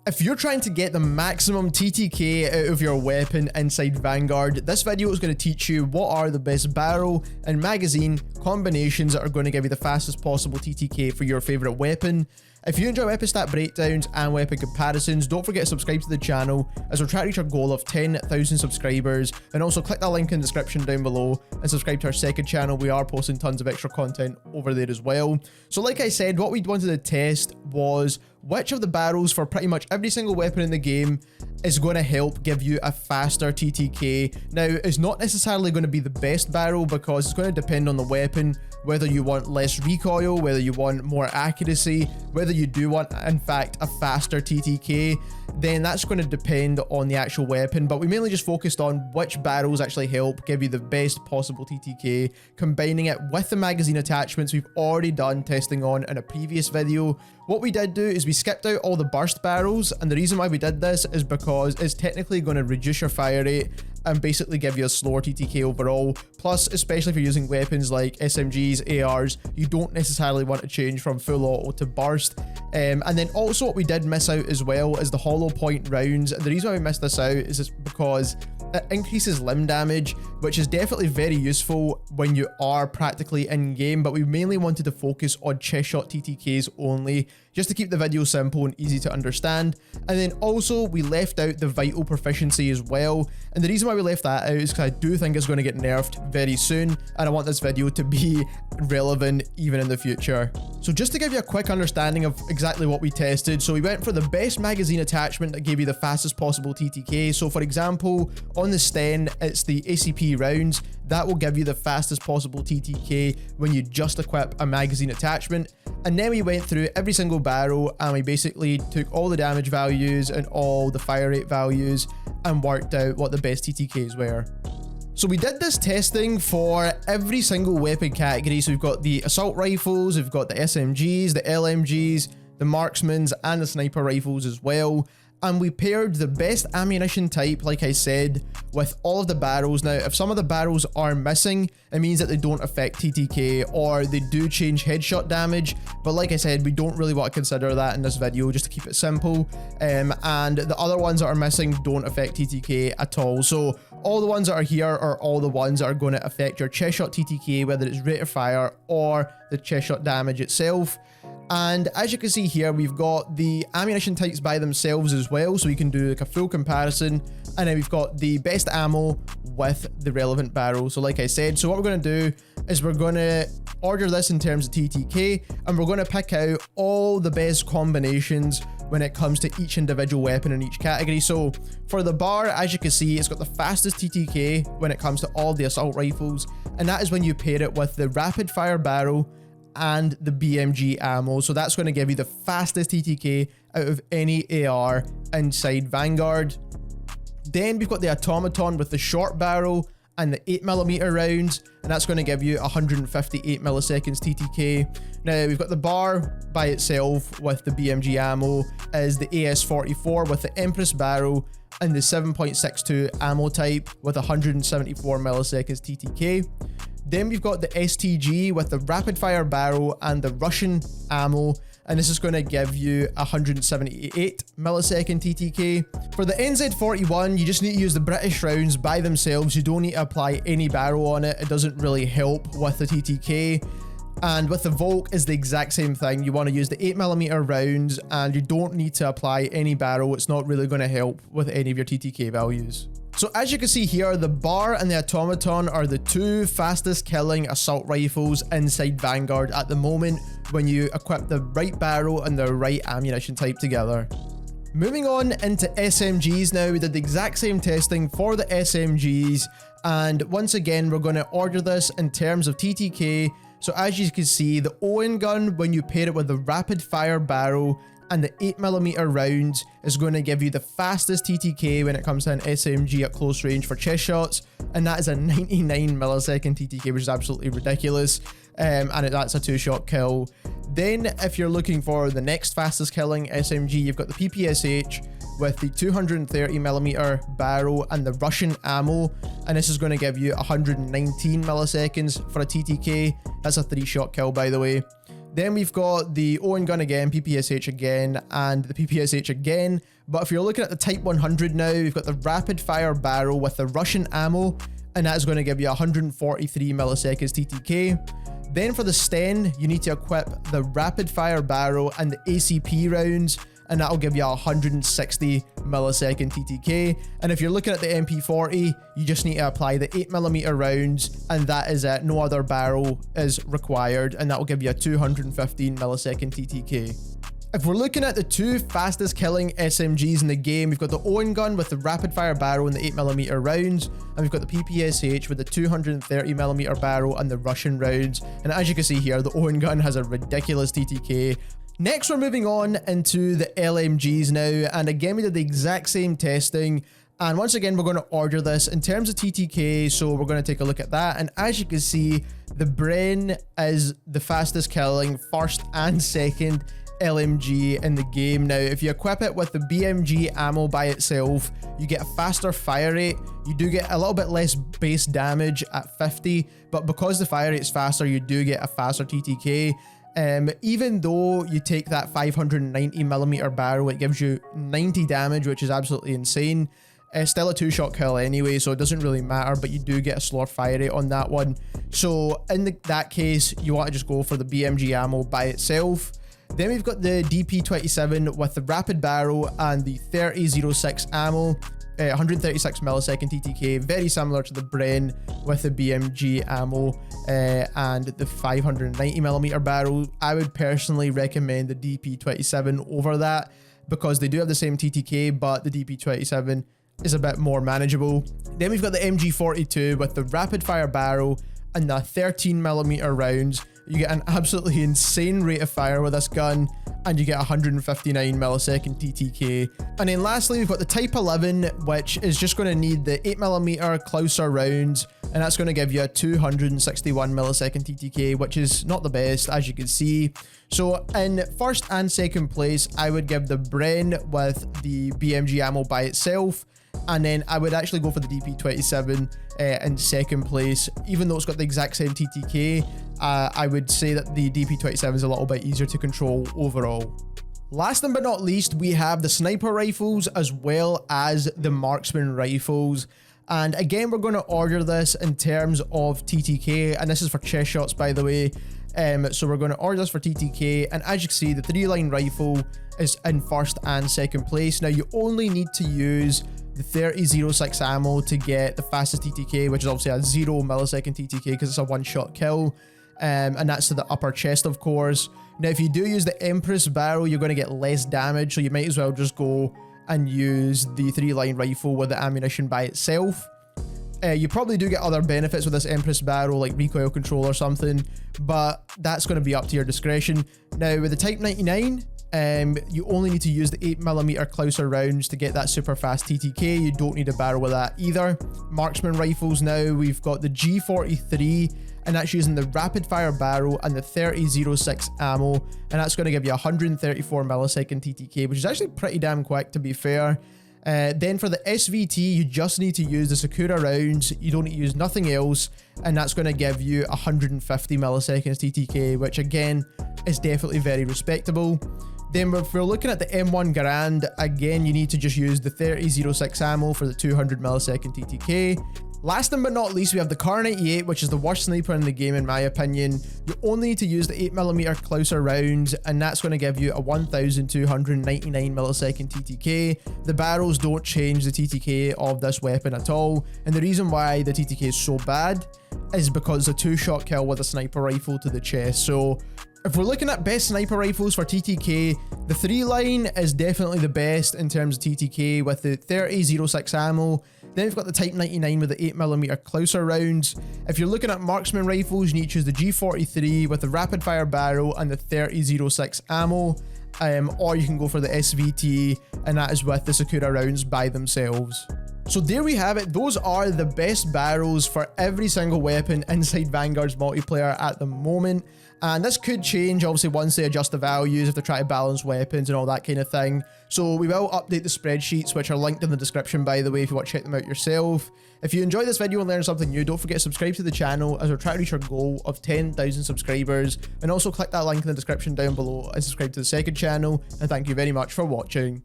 If you're trying to get the maximum TTK out of your weapon inside Vanguard, this video is going to teach you what are the best barrel and magazine combinations that are going to give you the fastest possible TTK for your favorite weapon. If you enjoy weapon stat breakdowns and weapon comparisons, don't forget to subscribe to the channel as we're trying to reach our goal of 10,000 subscribers, and also click that link in the description down below and subscribe to our second channel. We are posting tons of extra content over there as well. So like I said, what we wanted to test was which of the barrels for pretty much every single weapon in the game is going to help give you a faster TTK. Now, it's not necessarily going to be the best barrel because it's going to depend on the weapon, whether you want less recoil, whether you want more accuracy, whether you do want, in fact, a faster TTK, then that's going to depend on the actual weapon. But we mainly just focused on which barrels actually help give you the best possible TTK, combining it with the magazine attachments we've already done testing on in a previous video. What we did do is we skipped out all the burst barrels, and the reason why we did this is because it's technically going to reduce your fire rate and basically give you a slower TTK overall. Plus, especially if you're using weapons like SMGs, ARs, you don't necessarily want to change from full auto to burst. And then also what we did miss out as well is the hollow point rounds. And the reason why we missed this out is just because it increases limb damage, which is definitely very useful when you are practically in game, but we mainly wanted to focus on chest shot TTKs only, just to keep the video simple and easy to understand. And then also we left out the vital proficiency as well, and the reason why we left that out is because I do think it's going to get nerfed very soon, and I want this video to be relevant even in the future. So just to give you a quick understanding of exactly what we tested, so we went for the best magazine attachment that gave you the fastest possible TTK. So for example, on the Sten, it's the ACP rounds. That will give you the fastest possible TTK when you just equip a magazine attachment. And then we went through every single barrel and we basically took all the damage values and all the fire rate values and worked out what the best TTKs were. So we did this testing for every single weapon category. So we've got the assault rifles, we've got the SMGs, the LMGs, the Marksmans, and the sniper rifles as well. And we paired the best ammunition type, like I said, with all of the barrels. Now, if some of the barrels are missing, it means that they don't affect TTK, or they do change headshot damage. But like I said, we don't really want to consider that in this video, just to keep it simple. And the other ones that are missing don't affect TTK at all. So all the ones that are here are all the ones that are going to affect your chest shot TTK, whether it's rate of fire or the chest shot damage itself. And as you can see here, we've got the ammunition types by themselves as well, so we can do like a full comparison. And then we've got the best ammo with the relevant barrel. So like I said, so what we're going to do is we're going to order this in terms of TTK, and we're going to pick out all the best combinations when it comes to each individual weapon in each category. So for the bar, as you can see, it's got the fastest TTK when it comes to all the assault rifles, and that is when you pair it with the rapid fire barrel and the BMG ammo. So that's going to give you the fastest TTK out of any AR inside Vanguard. Then we've got the Automaton with the short barrel and the 8mm rounds, and that's going to give you 158 milliseconds TTK. Now we've got the bar by itself with the BMG ammo is the AS44 with the Empress barrel and the 7.62 ammo type with 174 milliseconds TTK. Then we've got the STG with the rapid fire barrel and the Russian ammo, and this is going to give you 178 millisecond TTK. For the NZ41, you just need to use the British rounds by themselves. You don't need to apply any barrel on it. It doesn't really help with the TTK. And with the VOLK is the exact same thing. You want to use the 8mm rounds, and you don't need to apply any barrel. It's not really going to help with any of your TTK values. So as you can see here, the bar and the Automaton are the two fastest killing assault rifles inside Vanguard at the moment when you equip the right barrel and the right ammunition type together. Moving on into SMGs now, we did the exact same testing for the SMGs, and once again we're going to order this in terms of TTK. So as you can see, the OWEN gun, when you pair it with the rapid fire barrel and the 8mm rounds, is going to give you the fastest TTK when it comes to an SMG at close range for chest shots, and that is a 99 millisecond TTK, which is absolutely ridiculous. And that's a 2-shot kill. Then if you're looking for the next fastest killing SMG, you've got the ppsh with the 230mm barrel and the Russian ammo, and this is going to give you 119 milliseconds for a TTK. That's a 3-shot kill, by the way. Then we've got the OWEN gun again, ppsh again, and the ppsh again. But if you're looking at the Type 100 now, we've got the rapid fire barrel with the Russian ammo, and that's going to give you 143 milliseconds TTK. Then for the Sten, you need to equip the rapid fire barrel and the ACP rounds, and that'll give you 160 millisecond TTK. And if you're looking at the MP40, you just need to apply the 8mm rounds, and that is it. No other barrel is required, and that'll give you a 215 millisecond TTK. If we're looking at the two fastest killing SMGs in the game, we've got the OWEN gun with the rapid fire barrel and the 8mm rounds, and we've got the ppsh with the 230mm barrel and the Russian rounds. And as you can see here, the OWEN gun has a ridiculous TTK. Next, we're moving on into the LMGs now, and again we did the exact same testing, and once again we're going to order this in terms of TTK, so we're going to take a look at that. And as you can see, the Bren is the fastest killing first and second LMG in the game. Now, if you equip it with the BMG ammo by itself, you get a faster fire rate. You do get a little bit less base damage at 50, but because the fire rate's faster, you do get a faster TTK. Even though you take that 590mm barrel, it gives you 90 damage, which is absolutely insane. Still a 2-shot kill anyway, so it doesn't really matter, but you do get a slower fire rate on that one. So in that case, you want to just go for the BMG ammo by itself. Then we've got the DP27 with the rapid barrel and the 3006 ammo, 136 millisecond TTK, very similar to the Bren with the BMG ammo and the 590mm barrel. I would personally recommend the DP27 over that because they do have the same TTK, but the DP27 is a bit more manageable. Then we've got the MG42 with the rapid fire barrel and the 13mm rounds. You get an absolutely insane rate of fire with this gun, and you get 159 millisecond TTK. And then lastly, we've got the Type 11, which is just going to need the 8mm closer rounds, and that's going to give you a 261 millisecond TTK, which is not the best, as you can see. So in first and second place, I would give the Bren with the BMG ammo by itself, and then I would actually go for the DP27 in second place. Even though it's got the exact same TTK, I would say that the DP27 is a little bit easier to control overall. Last but not least, we have the sniper rifles as well as the marksman rifles. And again, we're going to order this in terms of TTK, and this is for chest shots, by the way. So we're going to order this for TTK, and as you can see, the 3-line rifle is in first and second place. Now, you only need to use the 3006 ammo to get the fastest TTK, which is obviously a 0 millisecond TTK because it's a 1-shot kill, and that's to the upper chest, of course. Now, if you do use the Empress barrel, you're going to get less damage, so you might as well just go and use the 3-line rifle with the ammunition by itself. You probably do get other benefits with this Empress barrel, like recoil control or something, but that's going to be up to your discretion. Now, with the Type 99, you only need to use the 8mm Clouser rounds to get that super fast TTK. You don't need a barrel with that either. Marksman rifles now, we've got the G43, and that's using the rapid fire barrel and the 3006 ammo, and that's going to give you 134 millisecond TTK, which is actually pretty damn quick, to be fair. Then for the SVT, you just need to use the Sakura rounds. You don't need to use nothing else, and that's going to give you 150 milliseconds TTK, which again is definitely very respectable. Then if we're looking at the M1 Garand, again, you need to just use the 3006 ammo for the 200 millisecond TTK. Last but not least, we have the Kar98, which is the worst sniper in the game in my opinion. You only need to use the 8mm Clouser rounds, and that's going to give you a 1299 millisecond TTK. The barrels don't change the TTK of this weapon at all, and the reason why the TTK is so bad is because it's a 2-shot kill with a sniper rifle to the chest. So if we're looking at best sniper rifles for TTK, the 3-line is definitely the best in terms of TTK with the 3006 ammo. Then we've got the Type 99 with the 8mm Clouser rounds. If you're looking at marksman rifles, you need to choose the G43 with the rapid fire barrel and the 3006 ammo. Or you can go for the SVT, and that is with the Sakura rounds by themselves. So there we have it. Those are the best barrels for every single weapon inside Vanguard's multiplayer at the moment. And this could change, obviously, once they adjust the values, if they try to balance weapons and all that kind of thing. So we will update the spreadsheets, which are linked in the description, by the way, if you want to check them out yourself. If you enjoyed this video and learned something new, don't forget to subscribe to the channel as we're trying to reach our goal of 10,000 subscribers. And also click that link in the description down below and subscribe to the second channel. And thank you very much for watching.